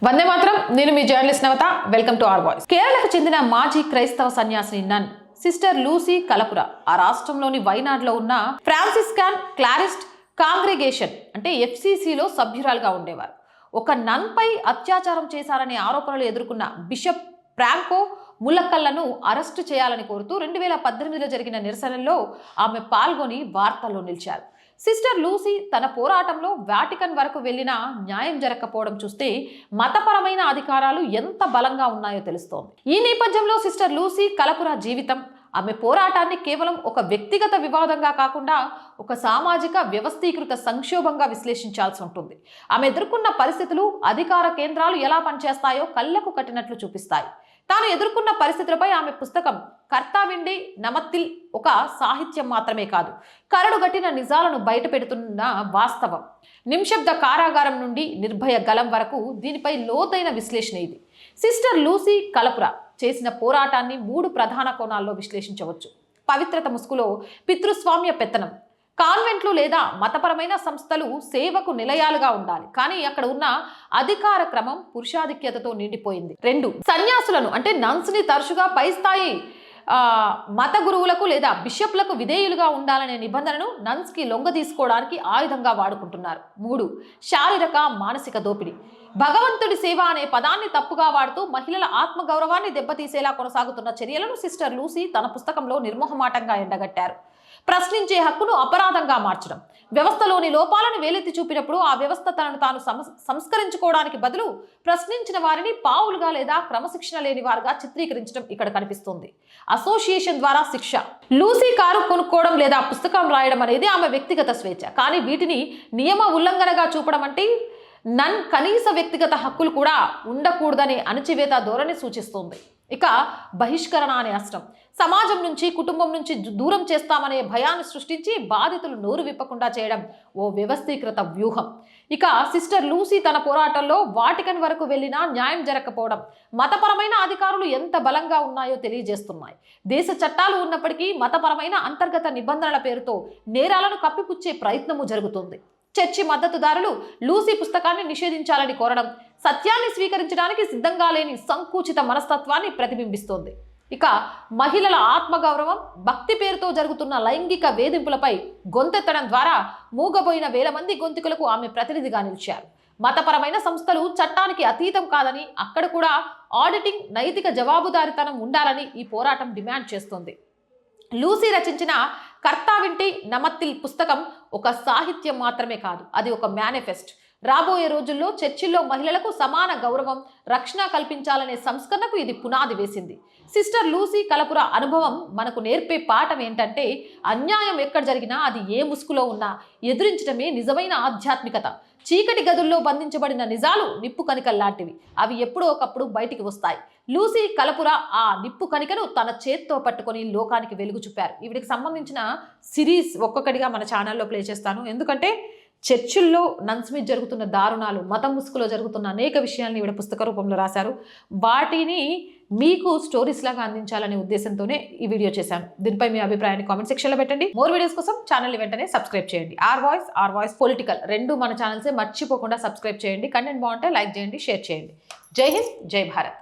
వందే మాత్రం. నేను మీ journalist Navata. Welcome to our voice. కేరళకు చెందిన మాజీ క్రైస్తవ సన్యాసిని నన్ సిస్టర్ లూసీ కలపుర ఆ రాష్ట్రంలోని వైనాడ్లో ఉన్న ఫ్రాన్సిస్కాన్ క్లారిస్ట్ కాంగ్రిగేషన్ అంటే FCCలో సభ్యురాలుగా ఉండేవారు. ఒక నన్ పై అత్యాచారం చేశారనే ఆరోపణలు ఎదుర్కొన్న బిషప్ ఫ్రాంకో ములక్కళ్లను అరెస్టు చేయాలని కోరుతూ 2018లో జరిగిన నిరసనల్లో ఆమె పాల్గొని వార్తల్లో నిలిచారు. సిస్టర్ లూసీ తన పోరాటంలో వాటికన్ వరకు వెళ్ళినా న్యాయం జరగకపోవడం చూస్తే మతపరమైన అధికారాలు ఎంత బలంగా ఉన్నాయో తెలుస్తోంది. ఈ నేపథ్యంలో సిస్టర్ లూసీ కలపుర జీవితం, ఆమె పోరాటాన్ని కేవలం ఒక వ్యక్తిగత వివాదంగా కాకుండా ఒక సామాజిక వ్యవస్థీకృత సంక్షోభంగా విశ్లేషించాల్సి ఉంటుంది. ఆమె ఎదుర్కొన్న పరిస్థితులు అధికార కేంద్రాలు ఎలా పనిచేస్తాయో కళ్లకు కట్టినట్లు చూపిస్తాయి. తాను ఎదుర్కొన్న పరిస్థితులపై ఆమె పుస్తకం కర్తావిండి నమత్తిల్ ఒక సాహిత్యం మాత్రమే కాదు, కరడుగట్టిన నిజాలను బయటపెడుతున్న వాస్తవం. నిశ్శబ్ద కారాగారం నుండి నిర్భయ గలం వరకు దీనిపై లోతైన విశ్లేషణ ఇది. సిస్టర్ లూసీ కలపుర చేసిన పోరాటాన్ని 3 ప్రధాన కోణాల్లో విశ్లేషించవచ్చు. పవిత్రత ముసుగులో పితృస్వామ్య పెత్తనం. కాన్వెంట్లు లేదా మతపరమైన సంస్థలు సేవకు నిలయాలుగా ఉండాలి, కానీ అక్కడ ఉన్న అధికార క్రమం పురుషాధిక్యతతో నిండిపోయింది. 2, సన్యాసులను అంటే నన్స్ ని తరచుగా పై స్థాయి మత గురువులకు లేదా బిషప్లకు విధేయులుగా ఉండాలనే నిబంధనను నన్స్ కి లొంగ తీసుకోవడానికి ఆయుధంగా వాడుకుంటున్నారు. 3, శారీరక మానసిక దోపిడీ. భగవంతుడి సేవ అనే పదాన్ని తప్పుగా వాడుతూ మహిళల ఆత్మగౌరవాన్ని దెబ్బతీసేలా కొనసాగుతున్న చర్యలను సిస్టర్ లూసీ తన పుస్తకంలో నిర్మోహమాటంగా ఎండగట్టారు. ప్రశ్నించే హక్కును అపరాధంగా మార్చడం. వ్యవస్థలోని లోపాలను వేలెత్తి చూపినప్పుడు ఆ వ్యవస్థ తనను తాను సంస్కరించుకోవడానికి బదులు ప్రశ్నించిన వారిని పావులుగా లేదా క్రమశిక్షణ లేని వారుగా చిత్రీకరించడం ఇక్కడ కనిపిస్తుంది. అసోసియేషన్ ద్వారా శిక్ష. లూసీ కారు కొనుక్కోవడం లేదా పుస్తకం రాయడం అనేది ఆమె వ్యక్తిగత స్వేచ్ఛ, కానీ వీటిని నియమ ఉల్లంఘనగా చూపడం అంటే నన్ కనీస వ్యక్తిగత హక్కులు కూడా ఉండకూడదనే అణచివేత ధోరణి సూచిస్తుంది. ఇక బహిష్కరణ అనే అస్త్రం. సమాజం నుంచి, కుటుంబం నుంచి దూరం చేస్తామనే భయాన్ని సృష్టించి బాధితులు నోరు విప్పకుండా చేయడం ఓ వ్యవస్థీకృత వ్యూహం. ఇక సిస్టర్ లూసీ తన పోరాటంలో వాటికన్ వరకు వెళ్ళినా న్యాయం జరగకపోవడం మతపరమైన అధికారులు ఎంత బలంగా ఉన్నాయో తెలియజేస్తున్నాయి. దేశ చట్టాలు ఉన్నప్పటికీ మతపరమైన అంతర్గత నిబంధనల పేరుతో నేరాలను కప్పిపుచ్చే ప్రయత్నము జరుగుతుంది. చర్చి మద్దతుదారులు లూసీ పుస్తకాన్ని నిషేధించాలని కోరడం సత్యాన్ని స్వీకరించడానికి సిద్ధంగా లేని సంకుచిత మనస్తత్వాన్ని ప్రతిబింబిస్తోంది. ఇక మహిళల ఆత్మగౌరవం, భక్తి పేరుతో జరుగుతున్న లైంగిక వేధింపులపై గొంతెత్తడం ద్వారా మూగబోయిన వేల మంది గొంతుకులకు ఆమె ప్రతినిధిగా నిలిచారు. మతపరమైన సంస్థలు చట్టానికి అతీతం కాదని, అక్కడ కూడా ఆడిటింగ్, నైతిక జవాబుదారీతనం ఉండాలని ఈ పోరాటం డిమాండ్ చేస్తోంది. లూసీ రచించిన కర్తావింటి నమత్తిల్ పుస్తకం ఒక సాహిత్యం మాత్రమే కాదు, అది ఒక మేనిఫెస్ట్. రాబోయే రోజుల్లో చర్చిల్లో మహిళలకు సమాన గౌరవం, రక్షణ కల్పించాలనే సంస్కరణకు ఇది పునాది వేసింది. సిస్టర్ లూసీ కలపుర అనుభవం మనకు నేర్పే పాఠం ఏంటంటే, అన్యాయం ఎక్కడ జరిగినా, అది ఏ ముసుగులో ఉన్నా ఎదురించడమే నిజమైన ఆధ్యాత్మికత. చీకటి గదుల్లో బంధించబడిన నిజాలు నిప్పు కణికల్లాంటివి, అవి ఎప్పుడో ఒకప్పుడు బయటికి వస్తాయి. లూసీ కలపుర ఆ నిప్పు కణికను తన చేత్తో పట్టుకొని లోకానికి వెలుగు చూపారు. వీటికి సంబంధించిన సిరీస్ ఒక్కొక్కటిగా మన ఛానల్లో ప్లే చేస్తాను, ఎందుకంటే చర్చిల్లో నన్స్ మీద జరుగుతున్న దారుణాలు, మతం ముసుగులో జరుగుతున్న అనేక విషయాల్ని ఈవిడ పుస్తక రూపంలో రాశారు. వాటిని మీకు స్టోరీస్ లాగా అందించాలనే ఉద్దేశంతోనే ఈ వీడియో చేశాను. దీనిపై మీ అభిప్రాయాన్ని కామెంట్ సెక్షన్లో పెట్టండి. మోర్ వీడియోస్ కోసం ఛానల్ని వెంటనే సబ్స్క్రైబ్ చేయండి. ఆర్ వాయిస్ పొలిటికల్ 2 మన ఛానల్సే, మర్చిపోకుండా సబ్స్క్రైబ్ చేయండి. కంటెంట్ బాగుంటే లైక్ చేయండి, షేర్ చేయండి. జై హింద్, జై భారత్.